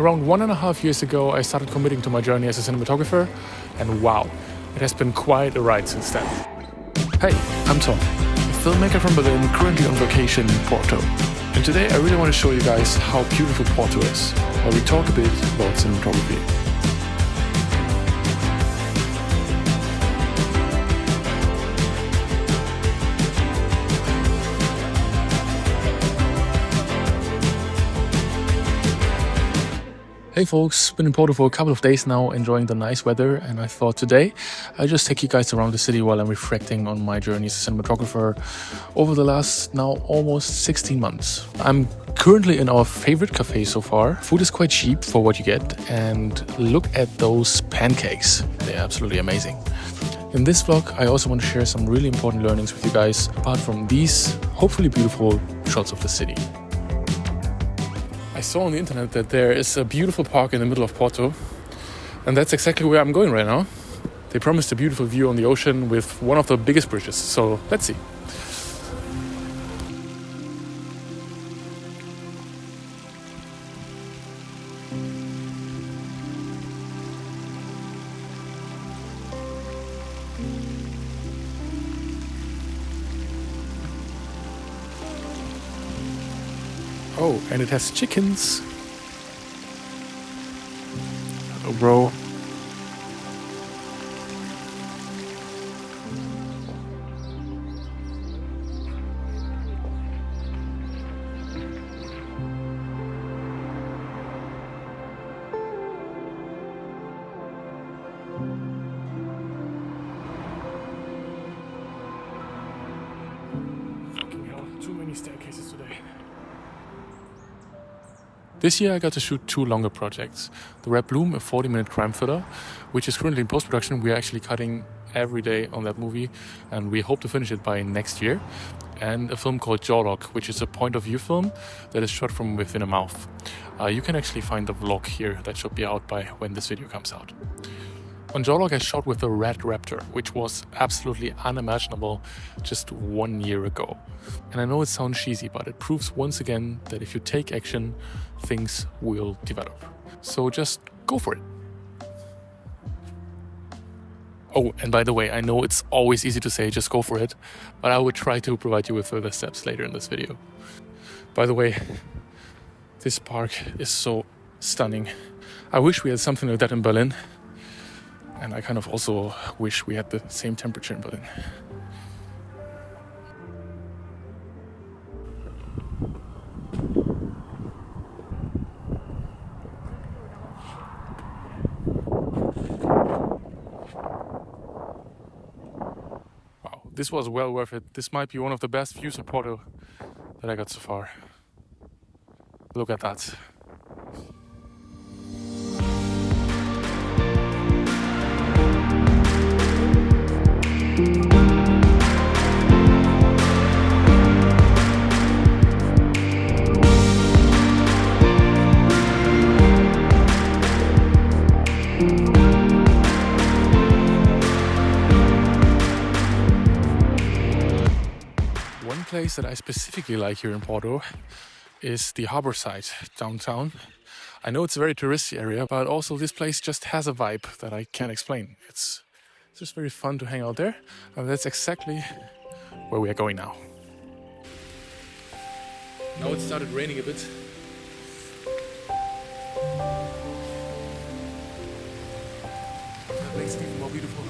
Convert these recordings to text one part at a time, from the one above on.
Around 1.5 years ago, I started committing to my journey as a cinematographer, and wow, it has been quite a ride since then. Hey, I'm Tom, a filmmaker from Berlin, currently on vacation in Porto. And today I really want to show you guys how beautiful Porto is, while we talk a bit about cinematography. Hey folks, been in Porto for a couple of days now, enjoying the nice weather, and I thought today I'll just take you guys around the city while I'm reflecting on my journey as a cinematographer over the last now almost 16 months. I'm currently in our favorite cafe so far. Food is quite cheap for what you get, and look at those pancakes. They're absolutely amazing. In this vlog, I also want to share some really important learnings with you guys, apart from these hopefully beautiful shots of the city. I saw on the internet that there is a beautiful park in the middle of Porto, and that's exactly where I'm going right now. They promised a beautiful view on the ocean with one of the biggest bridges, so let's see. Oh, and it has chickens. Oh, bro. Fucking hell, too many staircases today. This year I got to shoot 2 longer projects. The Red Bloom, a 40-minute crime thriller, which is currently in post-production. We are actually cutting every day on that movie, and we hope to finish it by next year. And a film called Jawlock, which is a point-of-view film that is shot from within a mouth. You can actually find the vlog here. That should be out by when this video comes out. On Jawlock I shot with a red raptor, which was absolutely unimaginable just 1 year ago. And I know it sounds cheesy, but it proves once again that if you take action, things will develop. So just go for it. Oh, and by the way, I know it's always easy to say just go for it, but I will try to provide you with further steps later in this video. By the way, this park is so stunning. I wish we had something like that in Berlin. And I kind of also wish we had the same temperature in Berlin. Wow, this was well worth it. This might be one of the best views of Porto that I got so far. Look at that. One place that I specifically like here in Porto is the harbor side downtown. I know it's a very touristy area, but also this place just has a vibe that I can't explain. It's just very fun to hang out there, and that's exactly where we are going now. Now it started raining a bit. That makes it even more beautiful.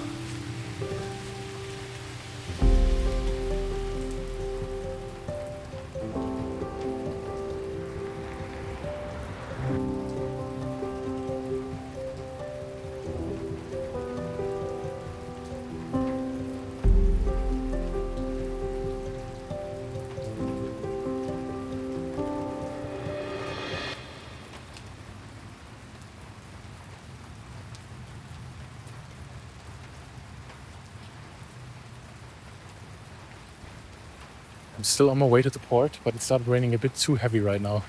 I'm still on my way to the port, but it started raining a bit too heavy right now.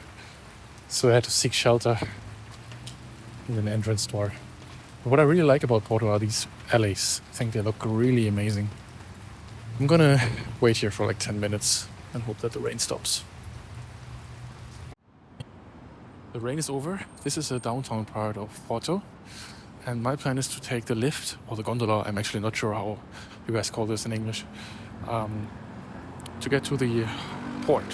So I had to seek shelter in an entrance door. But what I really like about Porto are these alleys. I think they look really amazing. I'm gonna wait here for like 10 minutes and hope that the rain stops. The rain is over. This is a downtown part of Porto. And my plan is to take the lift or the gondola. I'm actually not sure how you guys call this in English. To get to the port.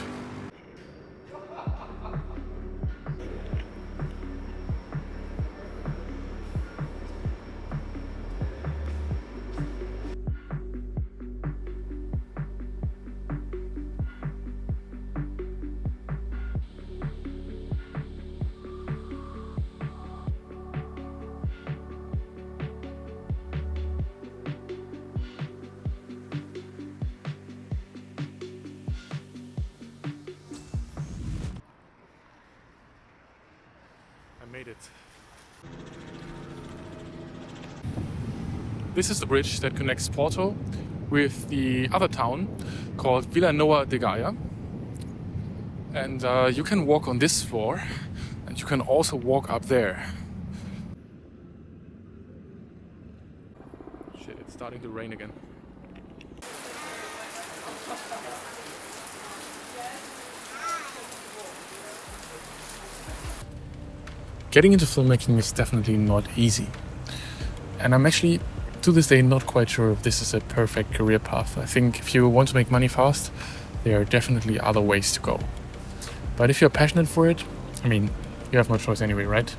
I made it. This is the bridge that connects Porto with the other town called Vila Nova de Gaia. And you can walk on this floor, and you can also walk up there. Shit, it's starting to rain again. Getting into filmmaking is definitely not easy. And I'm actually, to this day, not quite sure if this is a perfect career path. I think if you want to make money fast, there are definitely other ways to go. But if you're passionate for it, I mean, you have no choice anyway, right?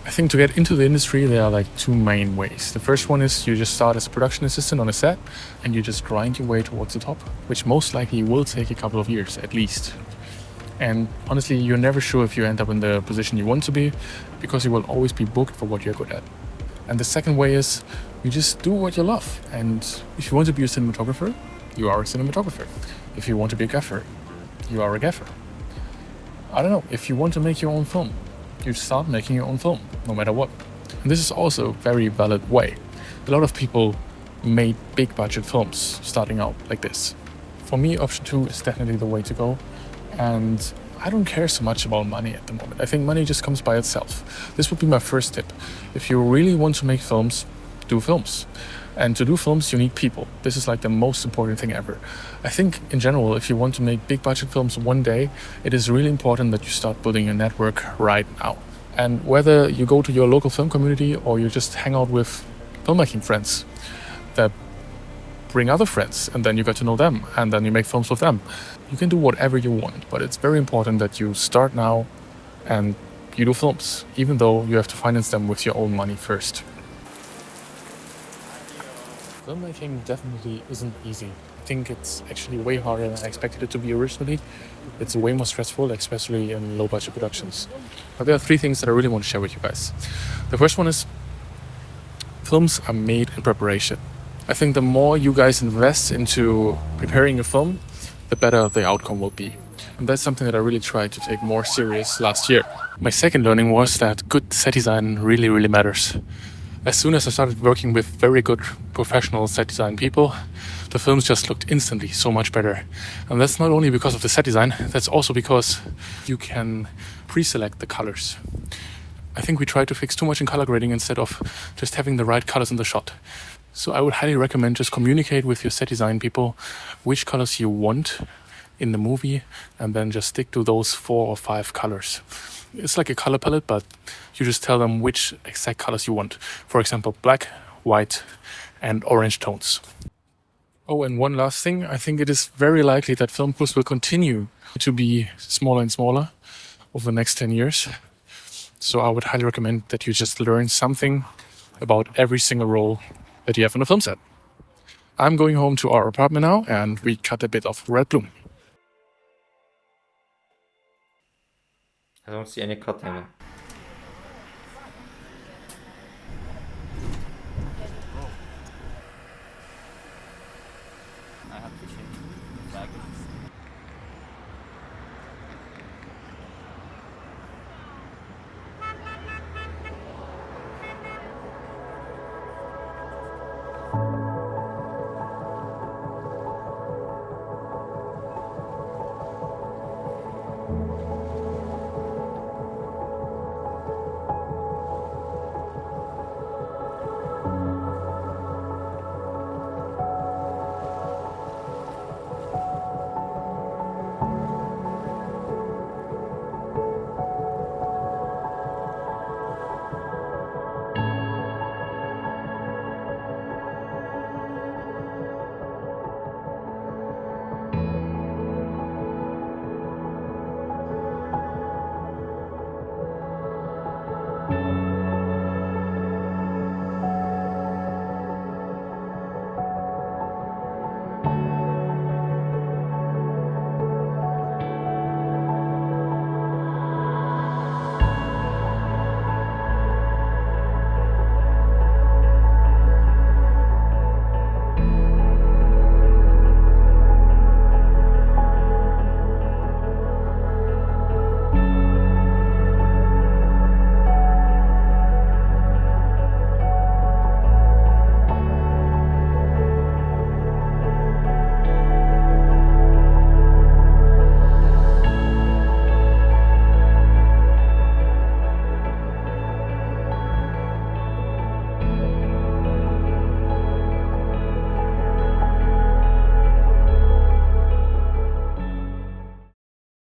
I think to get into the industry, there are like two main ways. The first one is you just start as a production assistant on a set and you just grind your way towards the top, which most likely will take a couple of years at least. And honestly, you're never sure if you end up in the position you want to be, because you will always be booked for what you're good at. And the second way is you just do what you love. And if you want to be a cinematographer, you are a cinematographer. If you want to be a gaffer, you are a gaffer. I don't know, if you want to make your own film, you start making your own film, no matter what. And this is also a very valid way. A lot of people made big budget films starting out like this. For me, option 2 is definitely the way to go. And I don't care so much about money at the moment. I think money just comes by itself. This would be my first tip. If you really want to make films, do films. And to do films, you need people. This is like the most important thing ever. I think in general, if you want to make big budget films one day, it is really important that you start building a network right now. And whether you go to your local film community or you just hang out with filmmaking friends that bring other friends, and then you get to know them, and then you make films with them. You can do whatever you want, but it's very important that you start now and you do films, even though you have to finance them with your own money first. Filmmaking definitely isn't easy. I think it's actually way harder than I expected it to be originally. It's way more stressful, especially in low-budget productions. But there are 3 things that I really want to share with you guys. The first one is films are made in preparation. I think the more you guys invest into preparing a film, the better the outcome will be. And that's something that I really tried to take more serious last year. My second learning was that good set design really, really matters. As soon as I started working with very good professional set design people, the films just looked instantly so much better. And that's not only because of the set design, that's also because you can pre-select the colors. I think we tried to fix too much in color grading instead of just having the right colors in the shot. So I would highly recommend just communicate with your set design people which colors you want in the movie, and then just stick to those 4 or 5 colors. It's like a color palette, but you just tell them which exact colors you want. For example, black, white, and orange tones. Oh, and one last thing. I think it is very likely that film crews will continue to be smaller and smaller over the next 10 years. So I would highly recommend that you just learn something about every single role that you have on a film set. I'm going home to our apartment now, and we cut a bit of red bloom. I don't see any cutting.